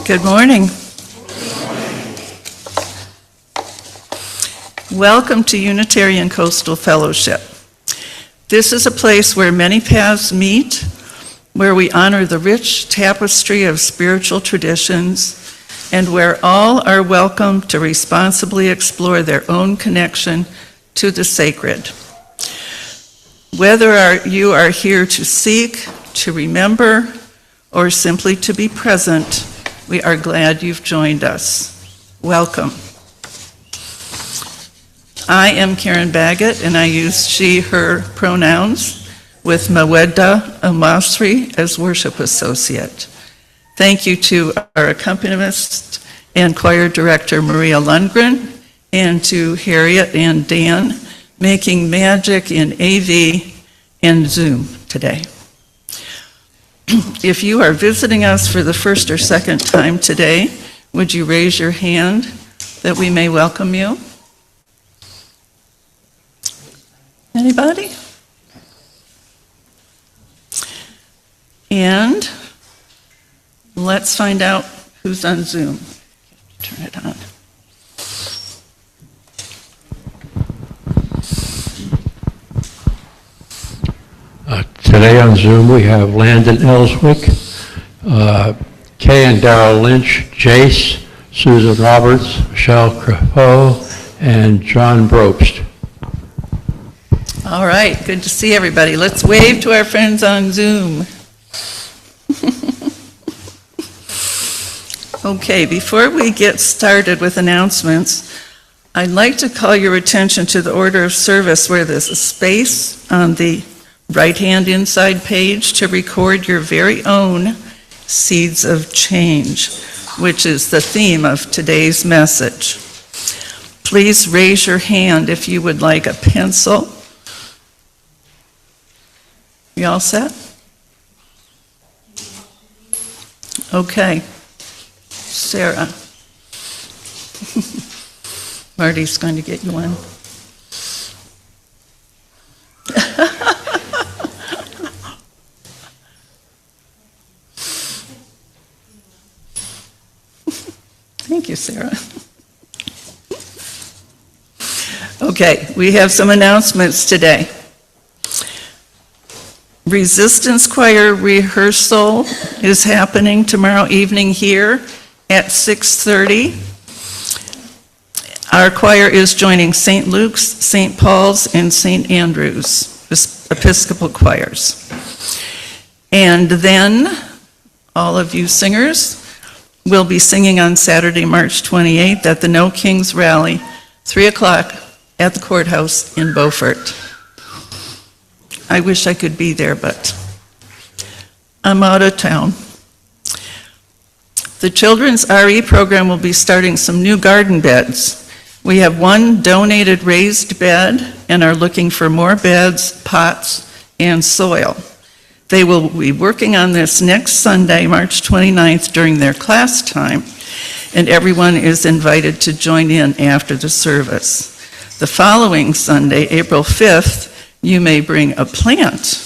Good morning. Welcome to Unitarian Coastal Fellowship. This is a place where many paths meet, where we honor the rich tapestry of spiritual traditions, and where all are welcome to responsibly explore their own connection to the sacred. Whether you are here to seek, to remember, or simply to be present, we are glad you've joined us. Welcome. I am Karen Baggett, and I use she, her pronouns with Mawedda Amasri as worship associate. Thank you to our accompanist and choir director Maria Lundgren, and to Harriet and Dan, making magic in AV and Zoom today. If you are visiting us for the first or second time today, would you raise your hand that we may welcome you? Anybody? And let's find out who's on Zoom. Turn it on. Today on Zoom we have Landon Ellswick, Kay and Darrell Lynch, Jace, Susan Roberts, Michelle Crepeau, and John Brobst. All right, good to see everybody. Let's wave to our friends on Zoom. Okay, before we get started with announcements, I'd like to call your attention to the order of service where there's a space on the right-hand inside page to record your very own Seeds of Change, which is the theme of today's message. Please raise your hand if you would like a pencil. You all set? Okay. Sarah. Marty's going to get you one. Thank you, Sarah. Okay, we have some announcements today. Resistance Choir rehearsal is happening tomorrow evening here at 6:30. Our choir is joining St. Luke's, St. Paul's, and St. Andrew's Episcopal choirs. And then all of you singers will be singing on Saturday, March 28th at the No Kings Rally, 3 o'clock at the courthouse in Beaufort. I wish I could be there, but I'm out of town. The children's RE program will be starting some new garden beds. We have one donated raised bed and are looking for more beds, pots, and soil. They will be working on this next Sunday, March 29th, during their class time, and everyone is invited to join in after the service. The following Sunday, April 5th, you may bring a plant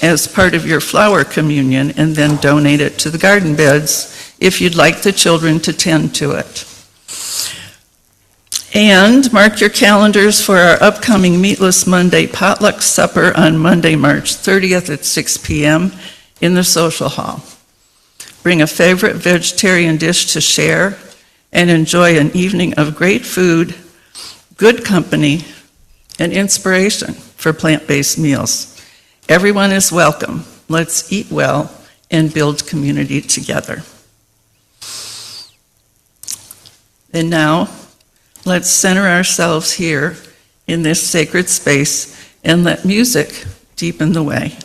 as part of your flower communion and then donate it to the garden beds if you'd like the children to tend to it. And mark your calendars for our upcoming Meatless Monday potluck supper on Monday, March 30th at 6 p.m. in the social hall. Bring a favorite vegetarian dish to share and enjoy an evening of great food, good company, and inspiration for plant-based meals. Everyone is welcome. let's eat well and build community together. And now, let's center ourselves here in this sacred space and let music deepen the way.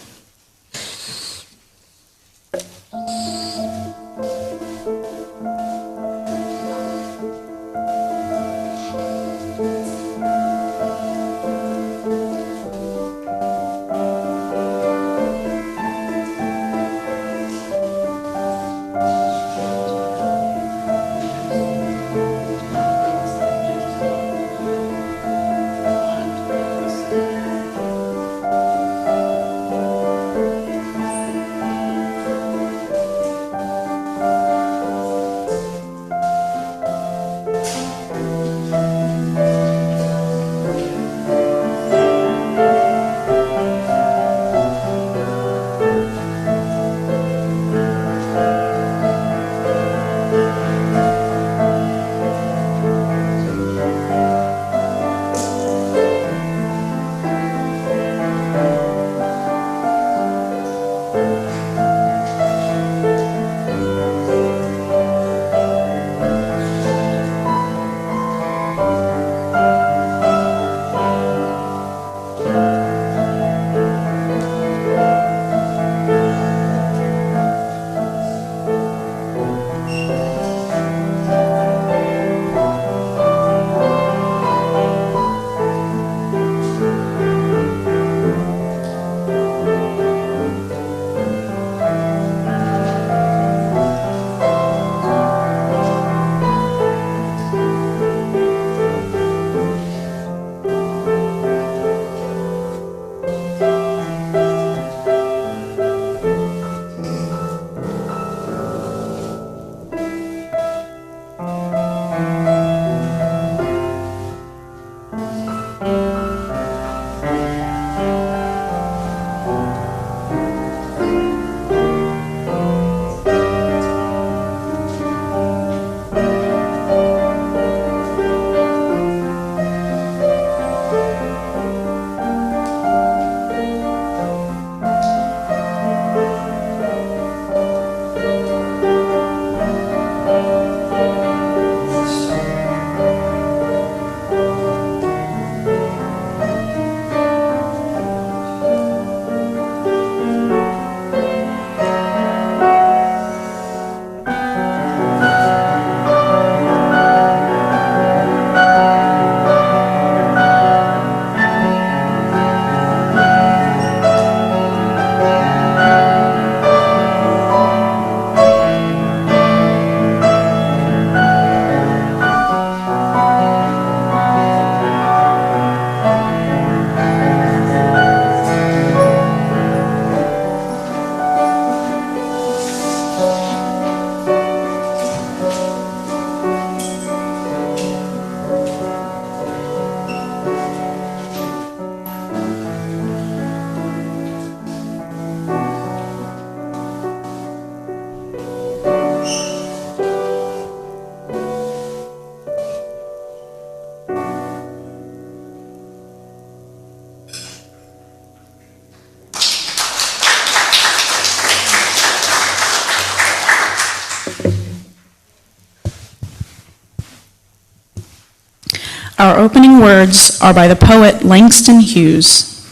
Our opening words are by the poet Langston Hughes.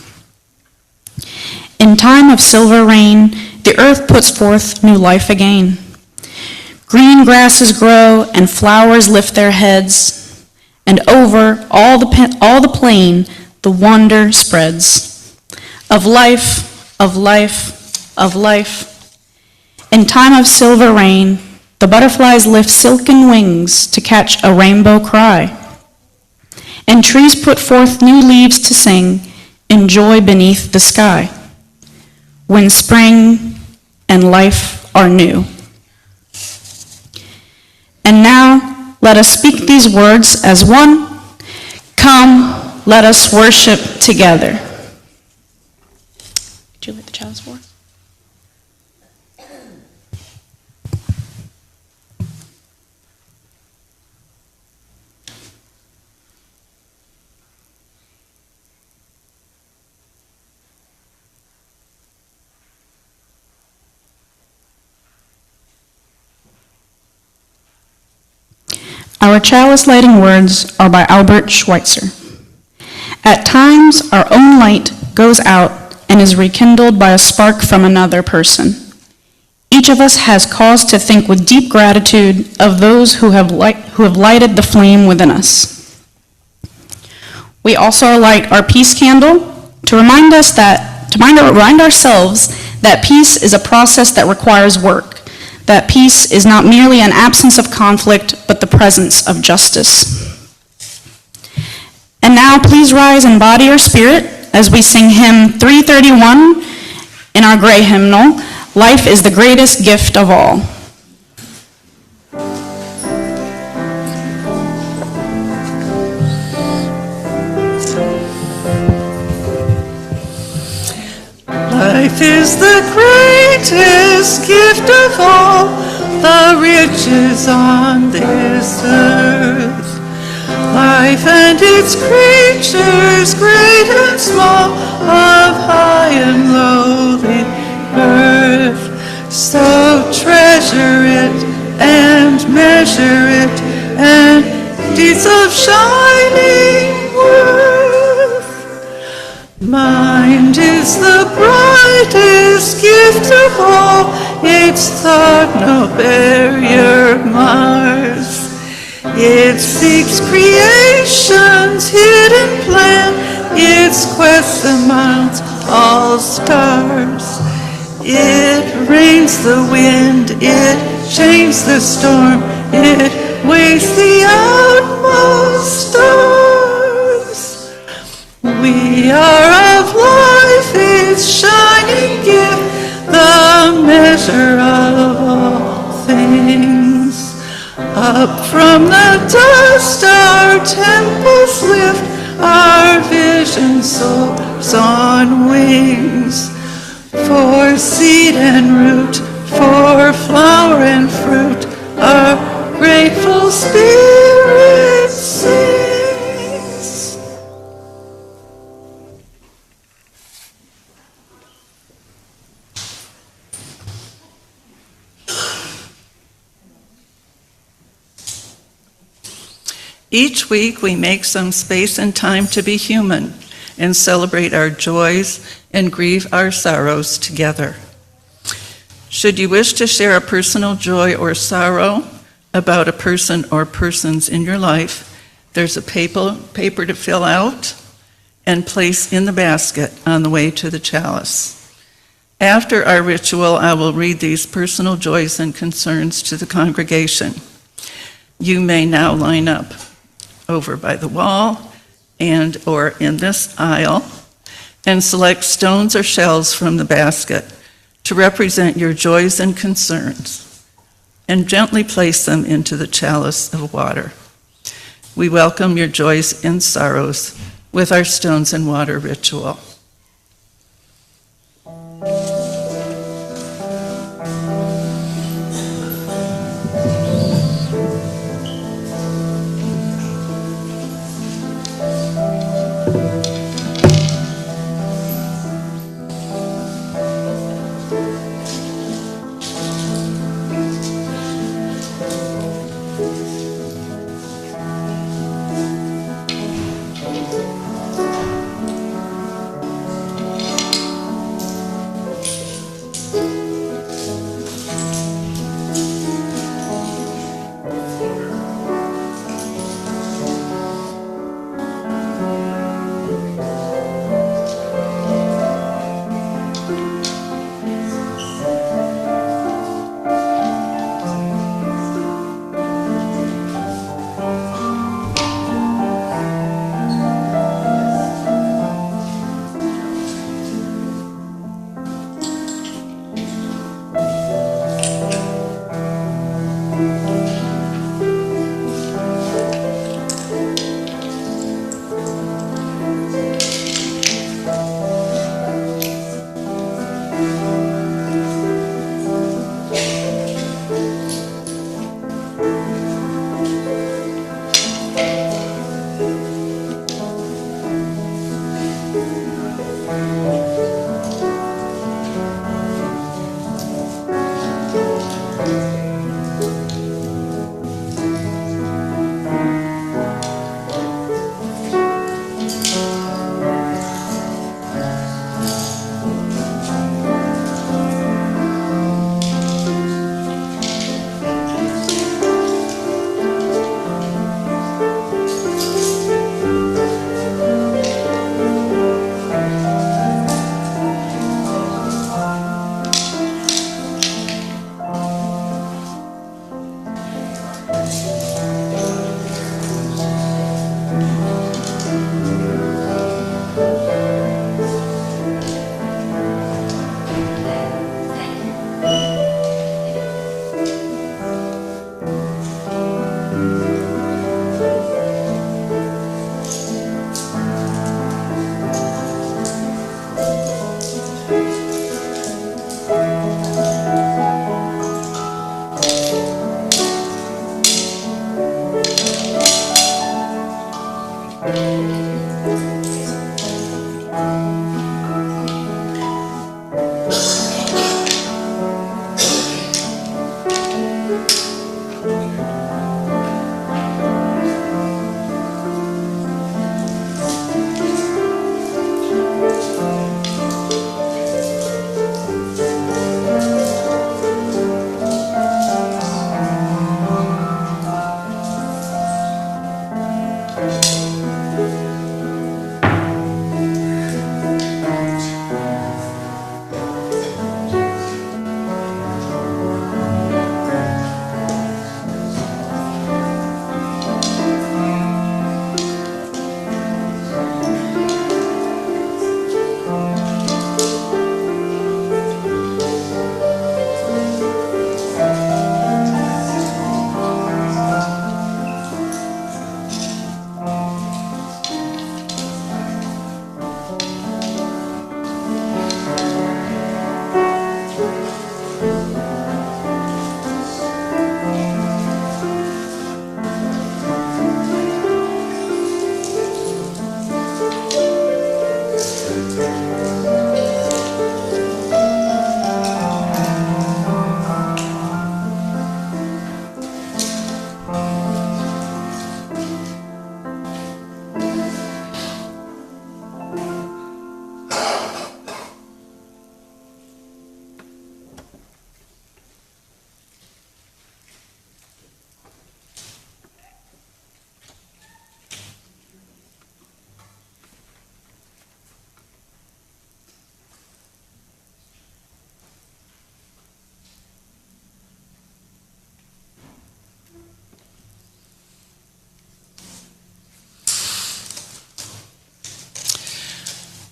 In time of silver rain, the earth puts forth new life again. Green grasses grow and flowers lift their heads, and over all the plain the wonder spreads of life, of life, of life. In time of silver rain, the butterflies lift silken wings to catch a rainbow cry. And trees put forth new leaves to sing in joy beneath the sky, when spring and life are new. And now let us speak these words as one. Come, let us worship together. Could you light the chalice for? Our chalice lighting words are by Albert Schweitzer. At times, our own light goes out and is rekindled by a spark from another person. Each of us has cause to think with deep gratitude of those who have lighted the flame within us. We also light our peace candle to remind ourselves that peace is a process that requires work, that peace is not merely an absence of conflict, but the presence of justice. And now please rise in body or spirit as we sing hymn 331 in our gray hymnal, Life is the Greatest Gift of All. Life is the greatest gift of all, the riches on this earth. Life and its creatures, great and small, of high and lowly birth. So treasure it and measure it, and deeds of shining worth. Mind is the brightest gift of all, its thought no barrier mars. It seeks creation's hidden plan, its quest amongst all stars. It rains the wind, it chains the storm, it weighs the outmost stars. We are of life, its shining gift, the measure of all things. Up from the dust our temples lift, our vision soars on wings. For seed and root, for flower and fruit, our grateful spirit sings. Each week we make some space and time to be human and celebrate our joys and grieve our sorrows together. Should you wish to share a personal joy or sorrow about a person or persons in your life, there's a paper to fill out and place in the basket on the way to the chalice. After our ritual, I will read these personal joys and concerns to the congregation. You may now line up over by the wall and or in this aisle and select stones or shells from the basket to represent your joys and concerns and gently place them into the chalice of water. We welcome your joys and sorrows with our stones and water ritual.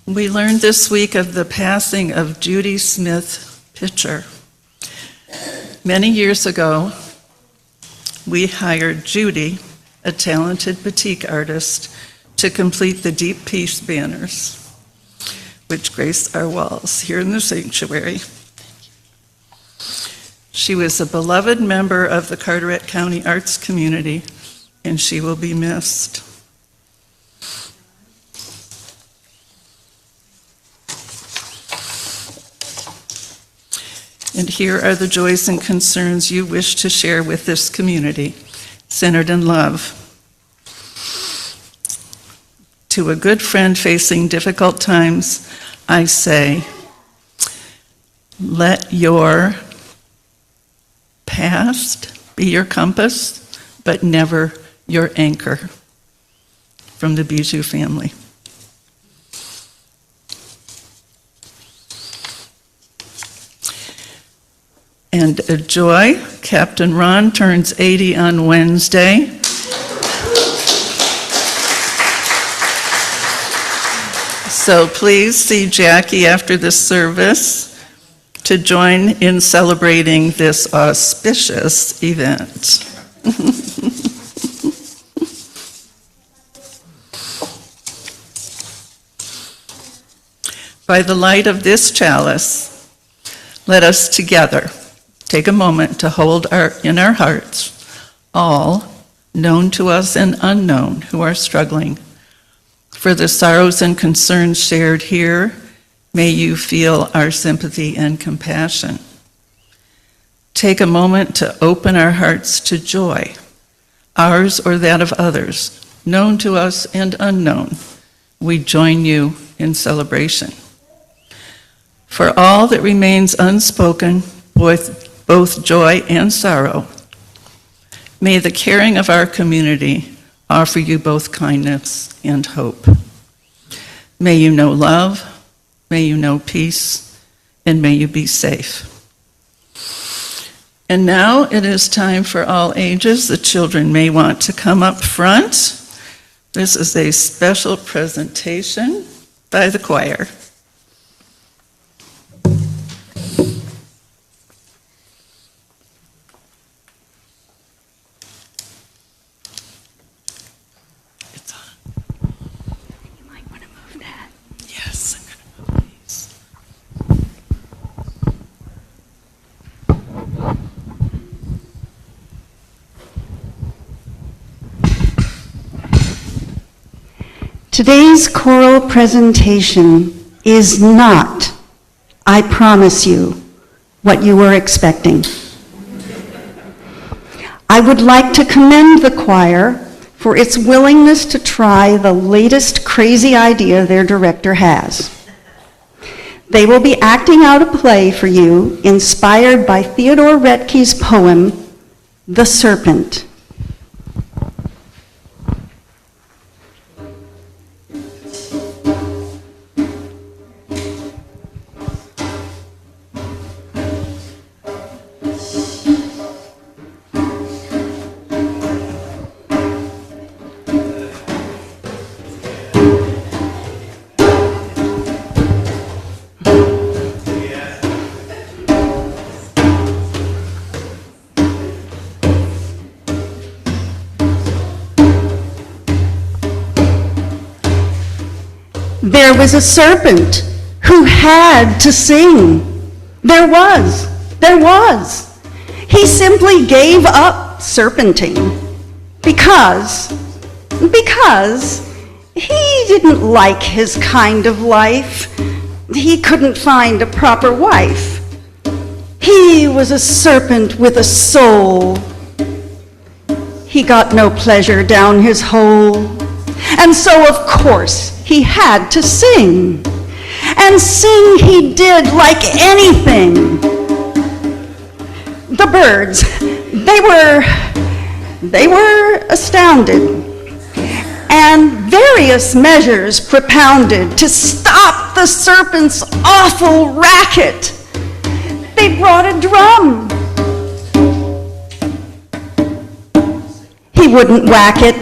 We learned this week of the passing of Judy Smith Pitcher. Many years ago, we hired Judy, a talented batik artist, to complete the Deep Peace banners, which grace our walls here in the sanctuary. She was a beloved member of the Carteret County arts community, and she will be missed. And here are the joys and concerns you wish to share with this community, centered in love. To a good friend facing difficult times, I say, let your past be your compass, but never your anchor. From the Bijou family. And a joy, Captain Ron turns 80 on Wednesday. So please see Jackie after the service to join in celebrating this auspicious event. By the light of this chalice, let us together take a moment to hold in our hearts all, known to us and unknown, who are struggling. For the sorrows and concerns shared here, may you feel our sympathy and compassion. Take a moment to open our hearts to joy, ours or that of others, known to us and unknown. We join you in celebration. For all that remains unspoken, both joy and sorrow, may the caring of our community offer you both kindness and hope. May you know love, may you know peace, and may you be safe. And now it is time for all ages. The children may want to come up front. This is a special presentation by the choir. Today's choral presentation is not, I promise you, what you were expecting. I would like to commend the choir for its willingness to try the latest crazy idea their director has. They will be acting out a play for you inspired by Theodore Retke's poem, The Serpent. There was a serpent who had to sing. There was. He simply gave up serpenting because he didn't like his kind of life. He couldn't find a proper wife. He was a serpent with a soul. He got no pleasure down his hole. And so, of course, he had to sing. And sing he did like anything. The birds, they were astounded, and various measures propounded to stop the serpent's awful racket. They brought a drum. He wouldn't whack it.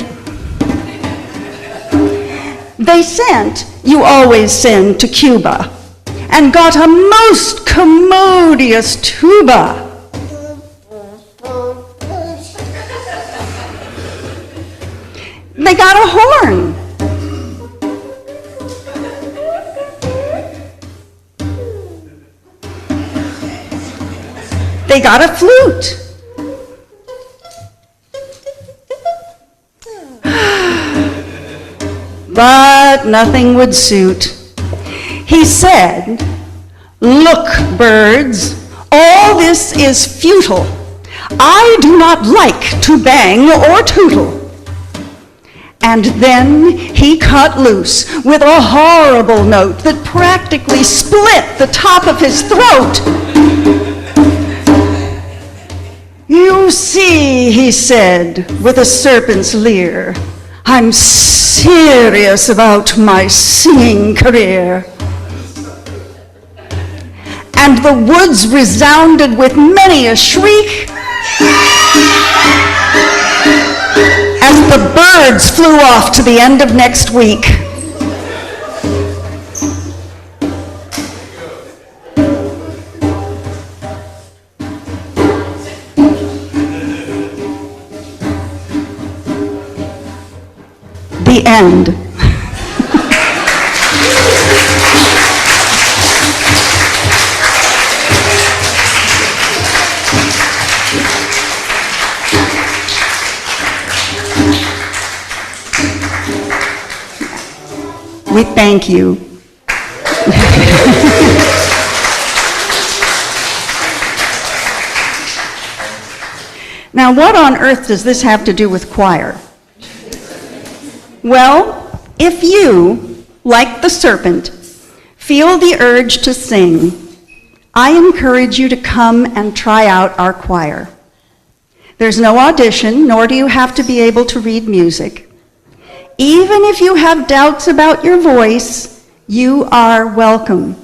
They sent, you always send to Cuba, and got a most commodious tuba. They got a horn. They got a flute. But nothing would suit. He said, "Look, birds, all this is futile. I do not like to bang or tootle." And then he cut loose with a horrible note that practically split the top of his throat. "You see," he said with a serpent's leer, "I'm serious about my singing career." And the woods resounded with many a shriek as the birds flew off to the end of next week. The end. We thank you. Now, what on earth does this have to do with choir? Well, if you, like the serpent, feel the urge to sing, I encourage you to come and try out our choir. There's no audition, nor do you have to be able to read music. Even if you have doubts about your voice, you are welcome.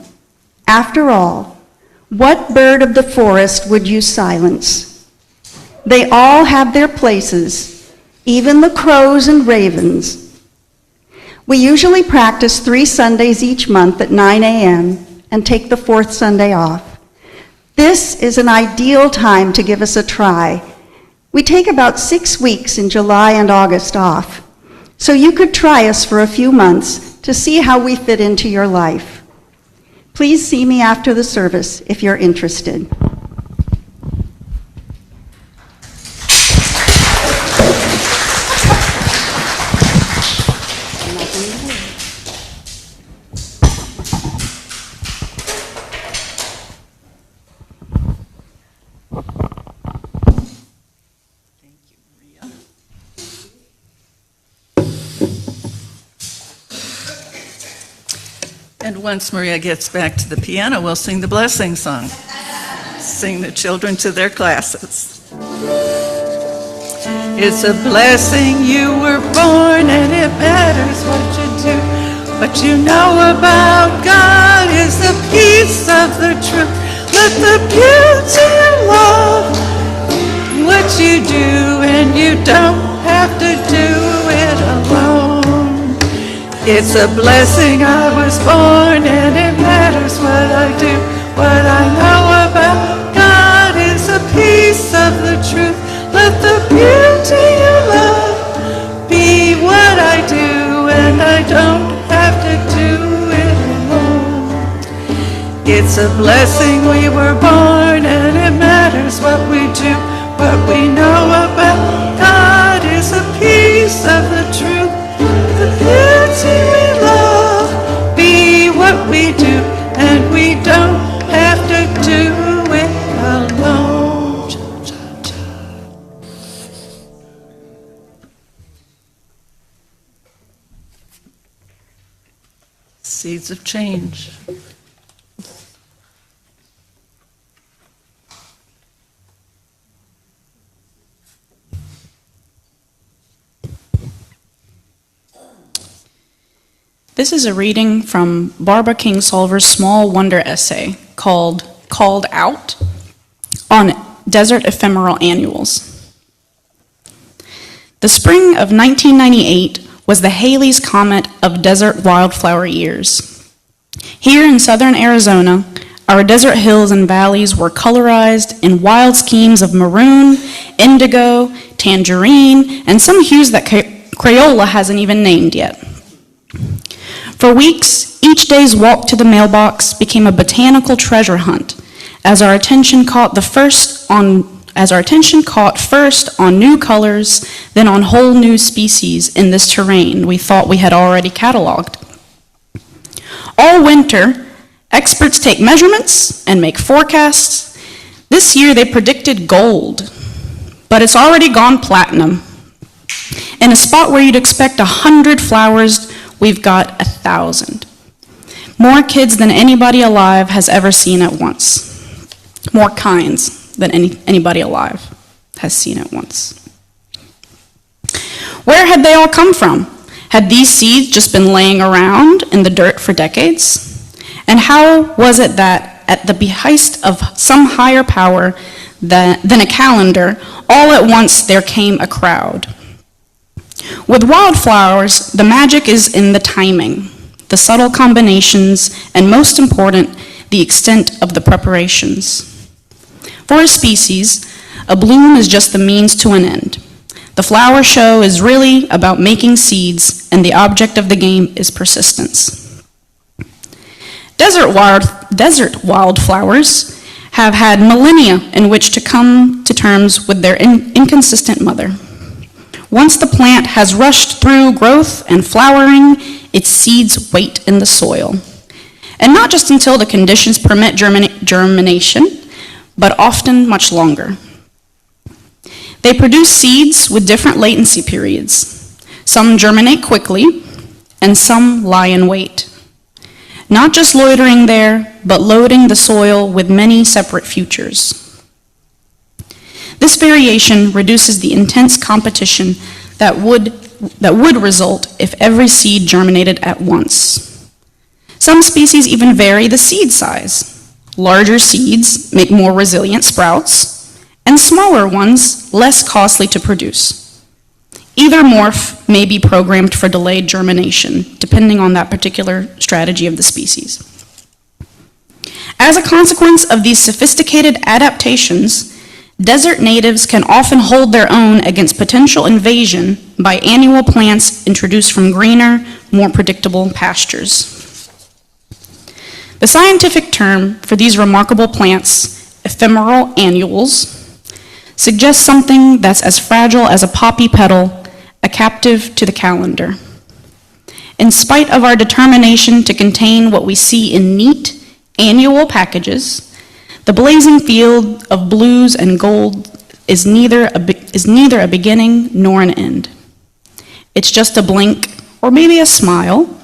After all, what bird of the forest would you silence? They all have their places, even the crows and ravens. We usually practice 3 Sundays each month at 9 a.m. and take the 4th Sunday off. This is an ideal time to give us a try. We take about 6 weeks in July and August off, so you could try us for a few months to see how we fit into your life. Please see me after the service if you're interested. And once Maria gets back to the piano, we'll sing the blessing song. Sing the children to their classes. It's a blessing you were born, and it matters what you do. What you know about God is the peace of the truth. Let the beauty of love what you do, and you don't have to do it alone. It's a blessing I was born, and it matters what I do. What I know about God is a piece of the truth. Let the beauty of love be what I do, and I don't have to do it alone. It's a blessing we were born, and it matters what we do. What we know about God is a piece of the truth. The beauty we love be what we do, and we don't have to do it alone. Seeds of change. This is a reading from Barbara Kingsolver's small wonder essay called Called Out on Desert Ephemeral Annuals. The spring of 1998 was the Halley's Comet of desert wildflower years. Here in southern Arizona, our desert hills and valleys were colorized in wild schemes of maroon, indigo, tangerine, and some hues that Crayola hasn't even named yet. For weeks, each day's walk to the mailbox became a botanical treasure hunt as our attention caught first on new colors, then on whole new species in this terrain we thought we had already cataloged. All winter, experts take measurements and make forecasts. This year they predicted gold, but it's already gone platinum. In a spot where you'd expect 100 flowers, we've got 1,000. More kids than anybody alive has ever seen at once. More kinds than anybody alive has seen at once. Where had they all come from? Had these seeds just been laying around in the dirt for decades? And how was it that, at the behest of some higher power than a calendar, all at once there came a crowd? With wildflowers, the magic is in the timing, the subtle combinations, and most important, the extent of the preparations. For a species, a bloom is just the means to an end. The flower show is really about making seeds, and the object of the game is persistence. Desert wildflowers have had millennia in which to come to terms with their inconsistent mother. Once the plant has rushed through growth and flowering, its seeds wait in the soil. And not just until the conditions permit germination, but often much longer. They produce seeds with different latency periods. Some germinate quickly, and some lie in wait. Not just loitering there, but loading the soil with many separate futures. This variation reduces the intense competition that would result if every seed germinated at once. Some species even vary the seed size. Larger seeds make more resilient sprouts, and smaller ones less costly to produce. Either morph may be programmed for delayed germination, depending on that particular strategy of the species. As a consequence of these sophisticated adaptations, desert natives can often hold their own against potential invasion by annual plants introduced from greener, more predictable pastures. The scientific term for these remarkable plants, ephemeral annuals, suggests something that's as fragile as a poppy petal, a captive to the calendar. In spite of our determination to contain what we see in neat, annual packages, the blazing field of blues and gold is neither a beginning nor an end. It's just a blink, or maybe a smile,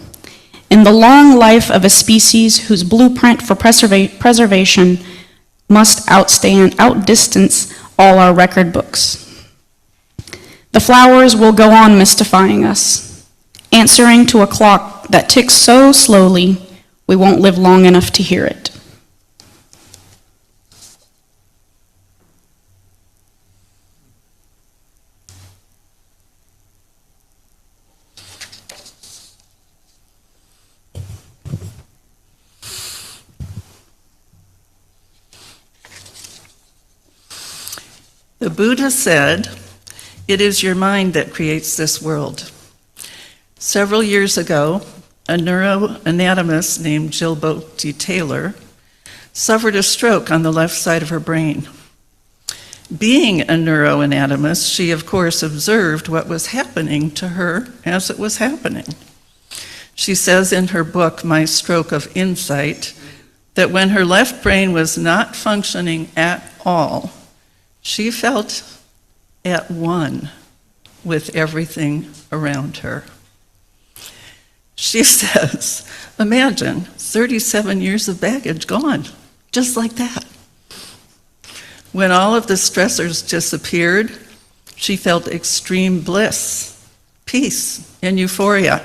in the long life of a species whose blueprint for preservation must outdistance all our record books. The flowers will go on mystifying us, answering to a clock that ticks so slowly we won't live long enough to hear it. The Buddha said, "It is your mind that creates this world." Several years ago, a neuroanatomist named Jilbo T. Taylor suffered a stroke on the left side of her brain. Being a neuroanatomist, she of course observed what was happening to her as it was happening. She says in her book, My Stroke of Insight, that when her left brain was not functioning at all, she felt at one with everything around her. She says, imagine 37 years of baggage gone, just like that. When all of the stressors disappeared, she felt extreme bliss, peace, and euphoria.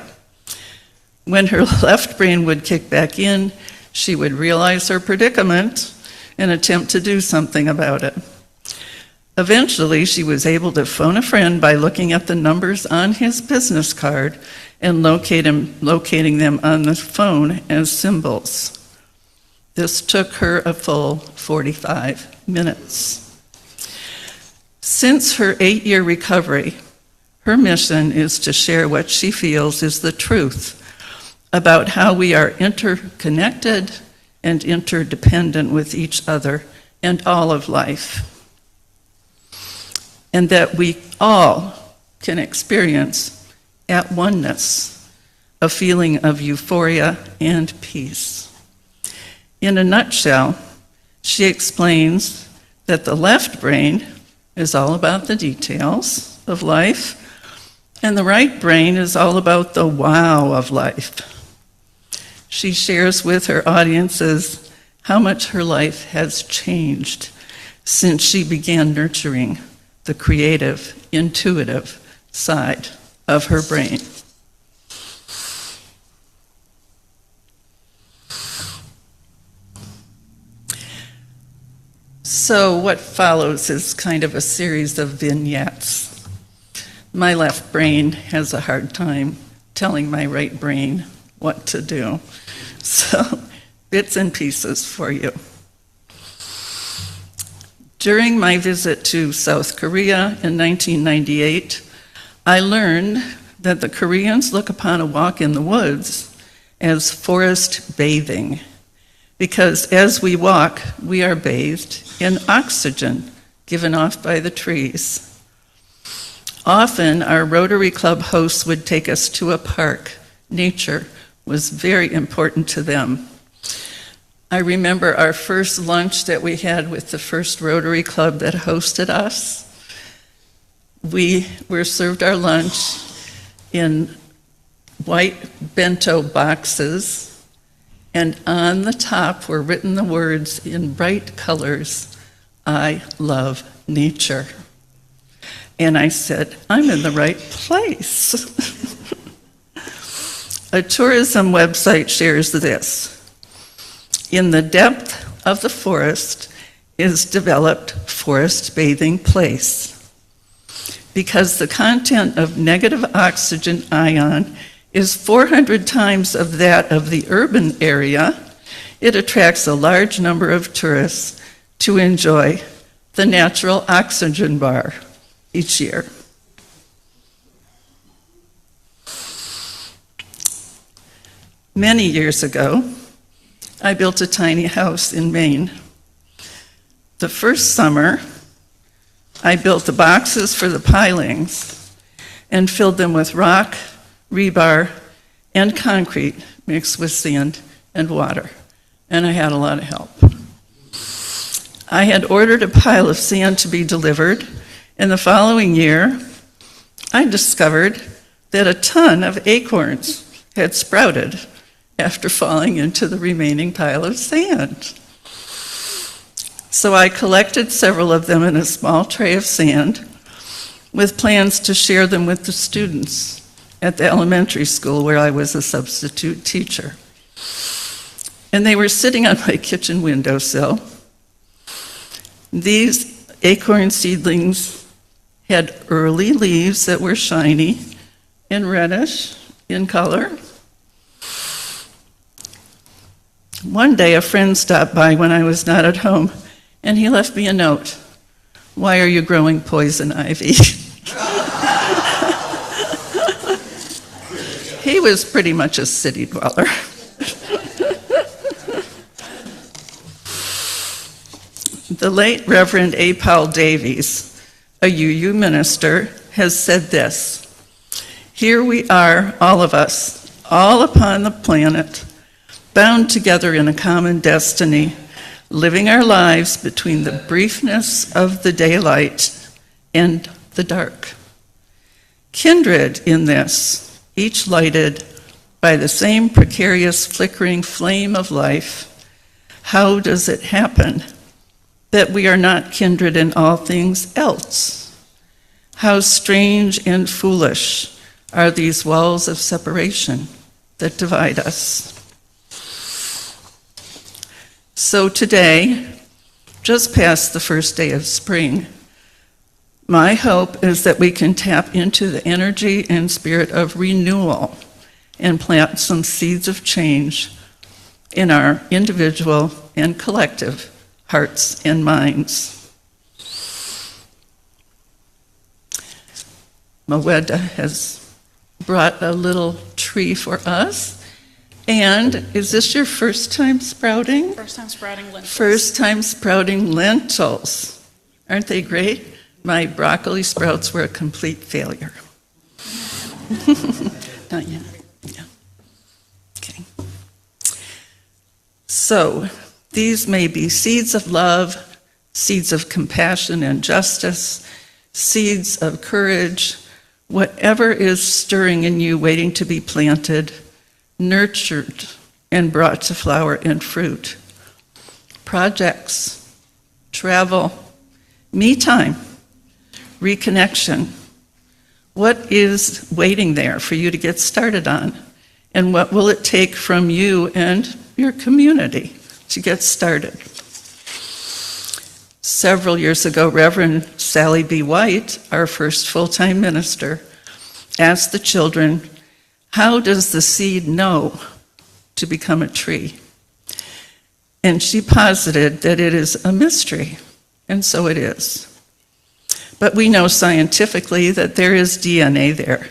When her left brain would kick back in, she would realize her predicament and attempt to do something about it. Eventually, she was able to phone a friend by looking at the numbers on his business card and locating them on the phone as symbols. This took her a full 45 minutes. Since her 8-year recovery, her mission is to share what she feels is the truth about how we are interconnected and interdependent with each other and all of life, and that we all can experience at oneness a feeling of euphoria and peace. In a nutshell, she explains that the left brain is all about the details of life, and the right brain is all about the wow of life. She shares with her audiences how much her life has changed since she began nurturing the creative, intuitive side of her brain. So what follows is kind of a series of vignettes. My left brain has a hard time telling my right brain what to do. So, bits and pieces for you. During my visit to South Korea in 1998, I learned that the Koreans look upon a walk in the woods as forest bathing, because as we walk, we are bathed in oxygen given off by the trees. Often, our Rotary Club hosts would take us to a park. Nature was very important to them. I remember our first lunch that we had with the first Rotary Club that hosted us. We were served our lunch in white bento boxes, and on the top were written the words in bright colors, "I love nature." And I said, I'm in the right place. A tourism website shares this. In the depth of the forest is developed forest bathing place. Because the content of negative oxygen ion is 400 times of that of the urban area, it attracts a large number of tourists to enjoy the natural oxygen bar each year. Many years ago, I built a tiny house in Maine. The first summer, I built the boxes for the pilings and filled them with rock, rebar, and concrete mixed with sand and water, and I had a lot of help. I had ordered a pile of sand to be delivered, and the following year, I discovered that a ton of acorns had sprouted after falling into the remaining pile of sand. So I collected several of them in a small tray of sand with plans to share them with the students at the elementary school where I was a substitute teacher. And they were sitting on my kitchen windowsill. These acorn seedlings had early leaves that were shiny and reddish in color. One day a friend stopped by when I was not at home, and he left me a note. "Why are you growing poison ivy?" He was pretty much a city dweller. The late Reverend A. Paul Davies, a UU minister, has said this: "Here we are, all of us, all upon the planet, bound together in a common destiny, living our lives between the briefness of the daylight and the dark. Kindred in this, each lighted by the same precarious flickering flame of life, how does it happen that we are not kindred in all things else? How strange and foolish are these walls of separation that divide us?" So today, just past the first day of spring, My hope is that we can tap into the energy and spirit of renewal and plant some seeds of change in our individual and collective hearts and minds. Maweda has brought a little tree for us. And is this your first time sprouting? First time sprouting lentils. First time sprouting lentils. Aren't they great? My broccoli sprouts were a complete failure. Not yet. Yeah. Okay. So, these may be seeds of love, seeds of compassion and justice, seeds of courage, whatever is stirring in you, waiting to be planted, nurtured, and brought to flower and fruit. Projects, travel, me time, reconnection. What is waiting there for you to get started on? And what will it take from you and your community to get started? Several years ago, Reverend Sally B. White, our first full-time minister, asked the children, how does the seed know to become a tree? And she posited that it is a mystery, and so it is. But we know scientifically that there is DNA there,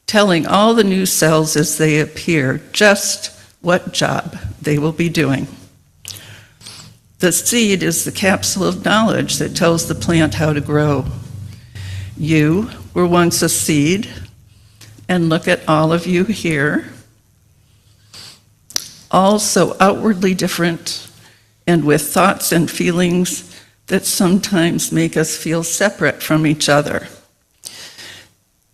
telling all the new cells as they appear just what job they will be doing. The seed is the capsule of knowledge that tells the plant how to grow. You were once a seed, and look at all of you here, all so outwardly different and with thoughts and feelings that sometimes make us feel separate from each other.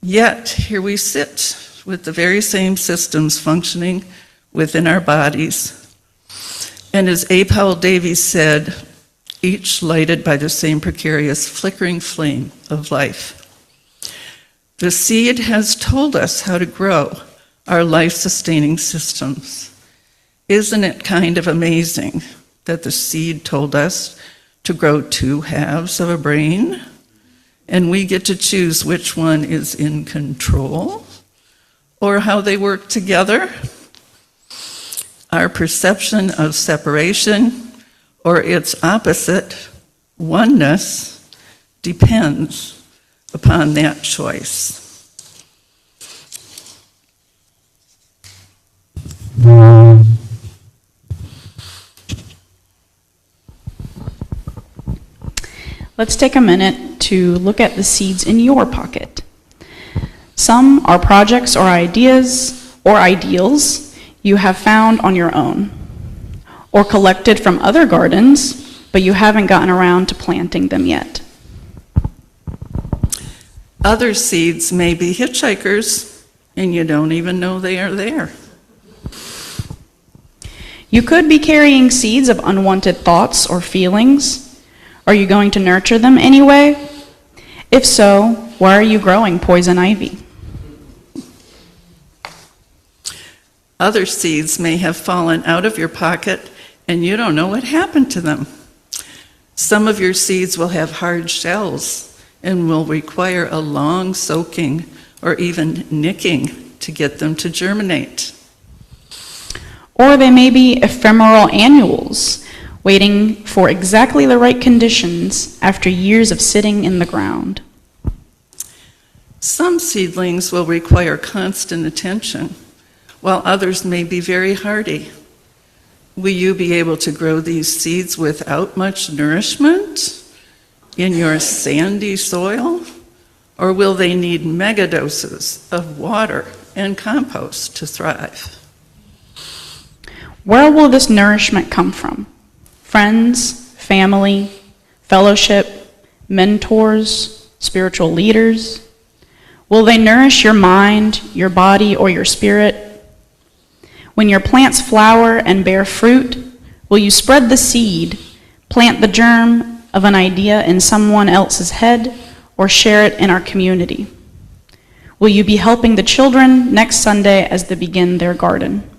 Yet, here we sit with the very same systems functioning within our bodies. And as A. Powell Davies said, each lighted by the same precarious flickering flame of life. The seed has told us how to grow our life-sustaining systems. Isn't it kind of amazing that the seed told us to grow two halves of a brain, and we get to choose which one is in control or how they work together? Our perception of separation, or its opposite, oneness, depends upon that choice. Let's take a minute to look at the seeds in your pocket. Some are projects or ideas or ideals you have found on your own, or collected from other gardens, but you haven't gotten around to planting them yet. Other seeds may be hitchhikers, and you don't even know they are there. You could be carrying seeds of unwanted thoughts or feelings. Are you going to nurture them anyway? If so, why are you growing poison ivy? Other seeds may have fallen out of your pocket, and you don't know what happened to them. Some of your seeds will have hard shells and will require a long soaking or even nicking to get them to germinate. Or they may be ephemeral annuals, waiting for exactly the right conditions after years of sitting in the ground. Some seedlings will require constant attention, while others may be very hardy. Will you be able to grow these seeds without much nourishment in your sandy soil? Or will they need megadoses of water and compost to thrive? Where will this nourishment come from? Friends, family, fellowship, mentors, spiritual leaders? Will they nourish your mind, your body, or your spirit? When your plants flower and bear fruit, will you spread the seed, plant the germ of an idea in someone else's head, or share it in our community? Will you be helping the children next Sunday as they begin their garden?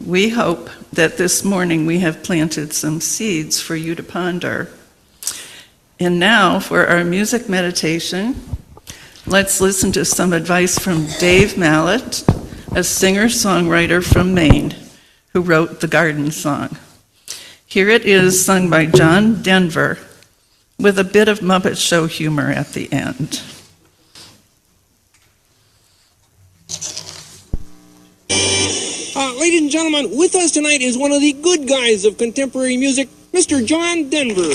We hope that this morning we have planted some seeds for you to ponder. And now for our music meditation, let's listen to some advice from Dave Mallett, a singer-songwriter from Maine, who wrote the Garden Song. Here it is, sung by John Denver, with a bit of Muppet Show humor at the end. Ladies and gentlemen, with us tonight is one of the good guys of contemporary music, Mr. John Denver.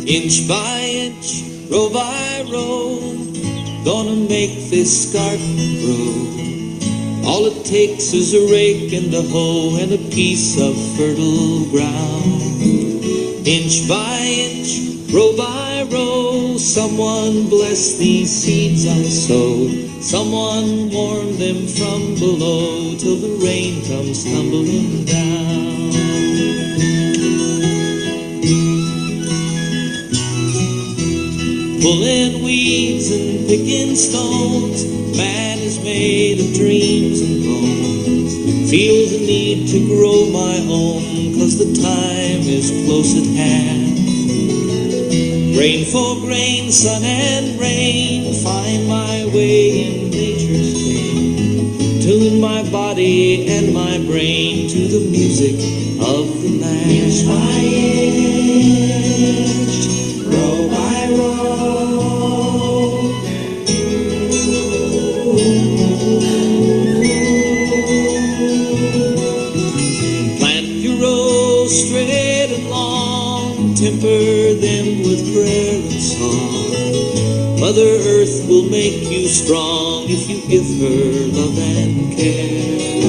Inch by inch, row by row, gonna make this garden grow. All it takes is a rake and a hoe and a piece of fertile ground. Inch by inch, row by row, someone bless these seeds I sowed. Someone warn them from below till the rain comes tumbling down. Pulling weeds and picking stones, man is made of dreams and bones. Feel the need to grow my own, 'cause the time is close at hand. Grain for grain, sun and rain, find my way in nature's game. Tune my body and my brain to the music of the land. Inch by inch, row by row, straight and long, temper them with prayer and song. Mother Earth will make you strong if you give her love and care.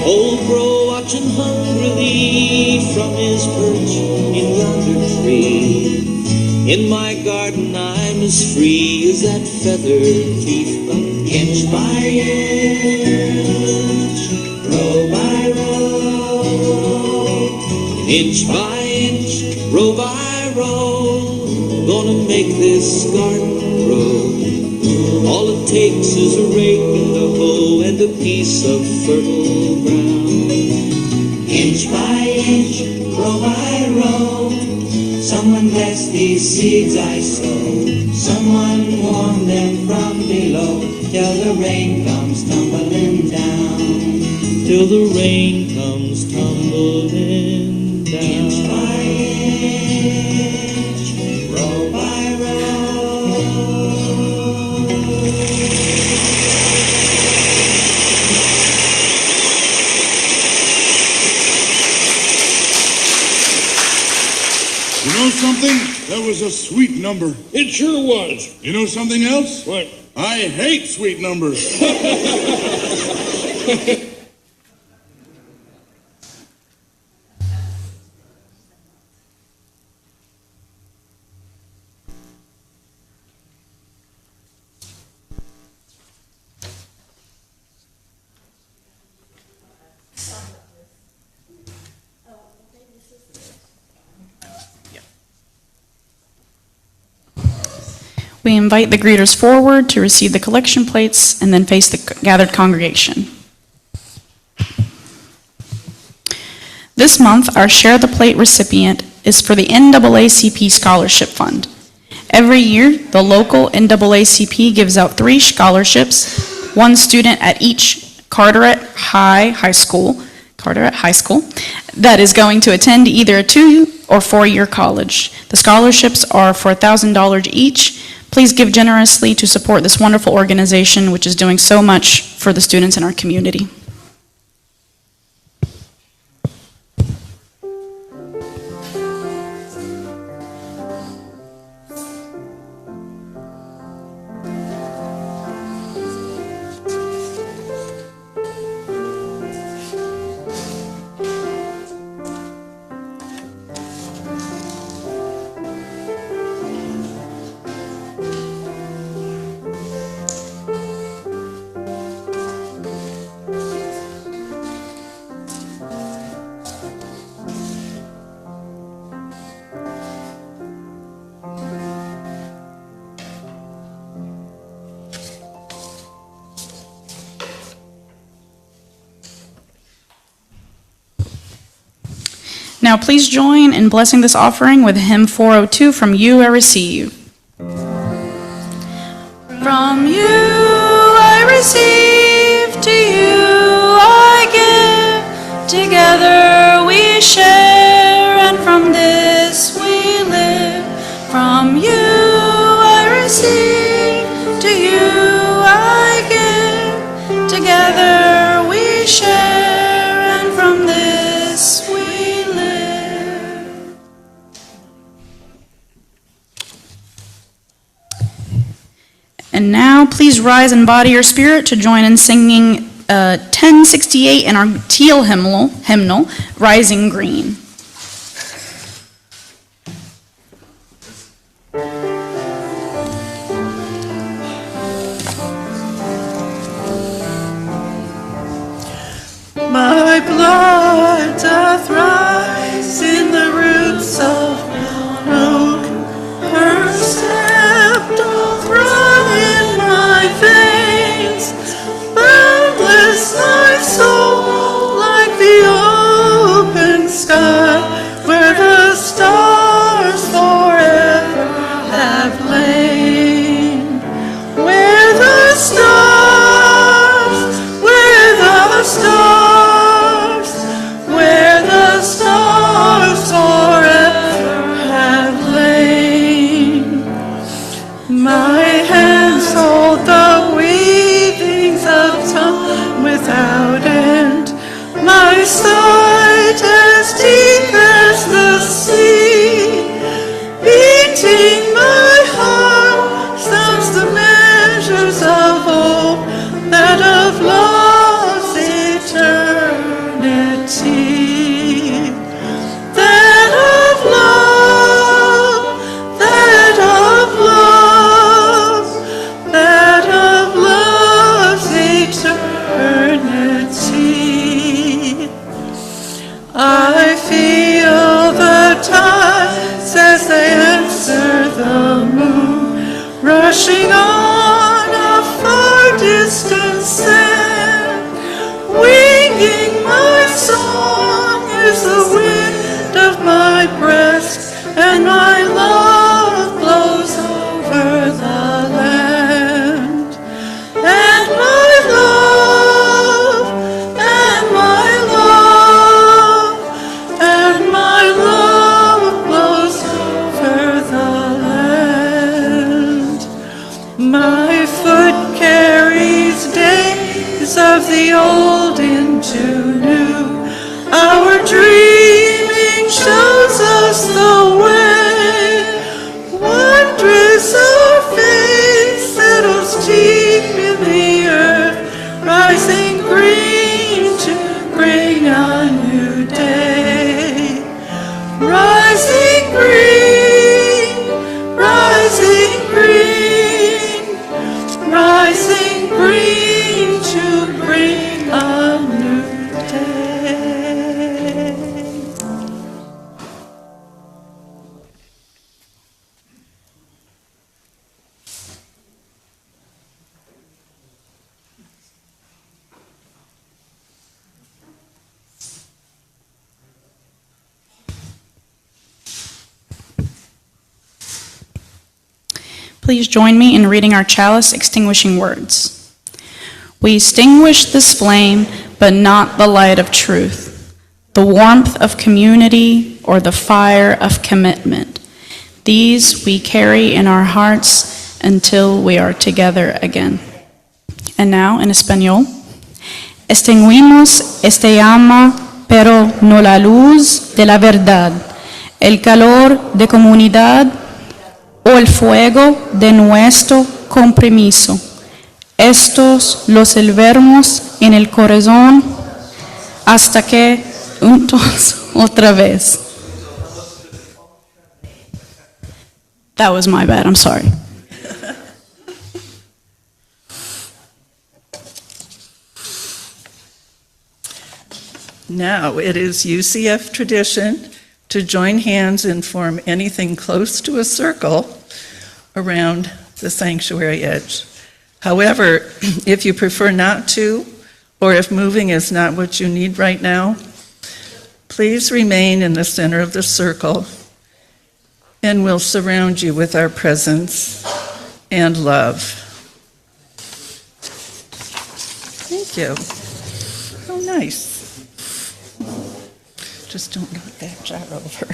Old bro watching hungrily from his perch in yonder tree. In my garden I'm as free as that feathered thief. But inch by inch, row by row, inch by inch, row by row, gonna make this garden grow. All it takes is a rake and a hoe and a piece of fertile ground. Inch by inch, row by row, someone bless these seeds I sow. Someone warn them from below till the rain comes tumbling down. Till the rain comes tumbling. Inch by inch, row by row. You know something? That was a sweet number. It sure was. You know something else? What? I hate sweet numbers. We invite the greeters forward to receive the collection plates and then face the gathered congregation. This month, our Share the Plate recipient is for the NAACP Scholarship Fund. Every year, the local NAACP gives out 3 scholarships, one student at each Carteret High School, that is going to attend either a 2 or 4-year college. The scholarships are for $1,000 each. Please give generously to support this wonderful organization, which is doing so much for the students in our community. Now please join in blessing this offering with hymn 402, From You I Receive. From you I receive, to you I give, together we share, and from this we live. From you I receive, to you I give, together we share, and from this we live. And now, please rise and body your spirit to join in singing 1068 in our teal hymnal, Rising Green. My blood doth rise in the roots of Mount Oak. Her step doth run in my veins. Boundless my soul, like the open sky, where the stars forever have lain. Where the stars, where the stars, where the stars forever have lain. My hands hold the weavings of time without end. My sight as deep as the sea. Beating my heart sounds the measures of hope, that of love's eternity. That of love, that of love, that of love's eternity. I feel the tides as they answer the moon, rushing on a far distant sand. Winging my song is the wind of my breast, and my love blows over the land. And my love, and my love, and my love blows over the land. My foot carries days of the old into new. Our dreaming shows us the way. Wondrous our faith settles deep in the earth, rising green to bring a new day. Rising green, rising green, rising green to bring a new day. Please join me in reading our chalice extinguishing words. We extinguish this flame, but not the light of truth, the warmth of community, or the fire of commitment. These we carry in our hearts until we are together again. And now, in Espanol, extinguimos esta llama, pero no la luz de la verdad, el calor de comunidad, o el fuego de nuestro compromiso. Estos los enfermos en el corazón hasta que juntos otra vez. That was my bad, I'm sorry. Now, it is UCF tradition to join hands and form anything close to a circle around the sanctuary edge. However, if you prefer not to, or if moving is not what you need right now, Please remain in the center of the circle, and we'll surround you with our presence and love. Thank you. Oh, nice. Just don't knock that jar over.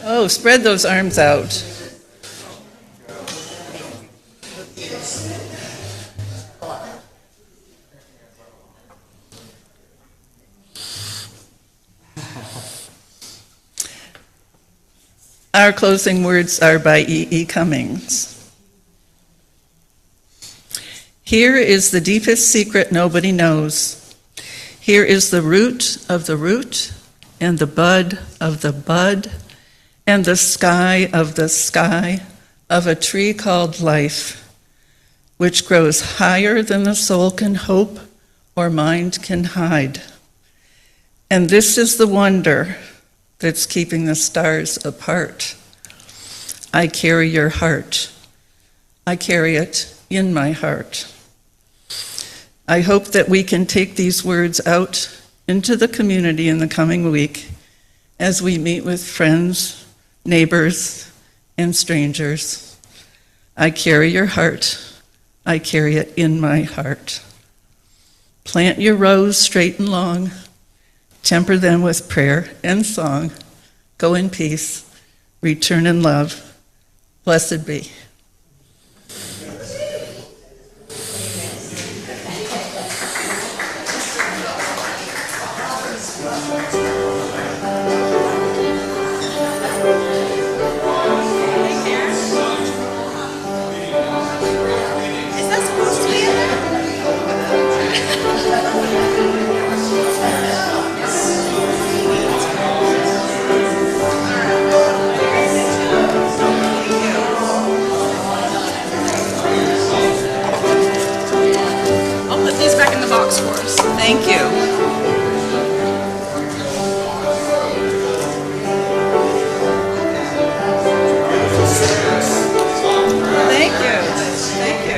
Oh, spread those arms out. Our closing words are by E.E. Cummings. Here is the deepest secret nobody knows. Here is the root of the root, and the bud of the bud, and the sky of a tree called life, which grows higher than the soul can hope or mind can hide. And this is the wonder that's keeping the stars apart. I carry your heart. I carry it in my heart. I hope that we can take these words out into the community in the coming week as we meet with friends, neighbors, and strangers. I carry your heart. I carry it in my heart. Plant your rows straight and long. Temper them with prayer and song. Go in peace. Return in love. Blessed be. Thank you. Thank you. Thank you.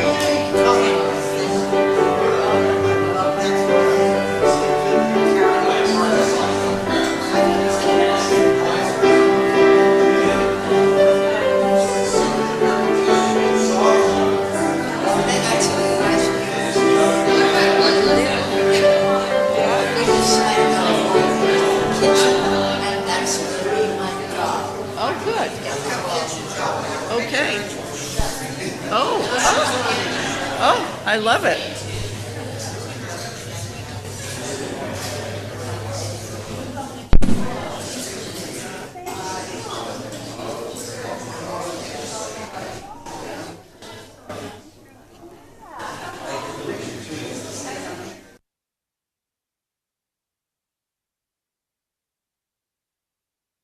Okay. Oh, I love it.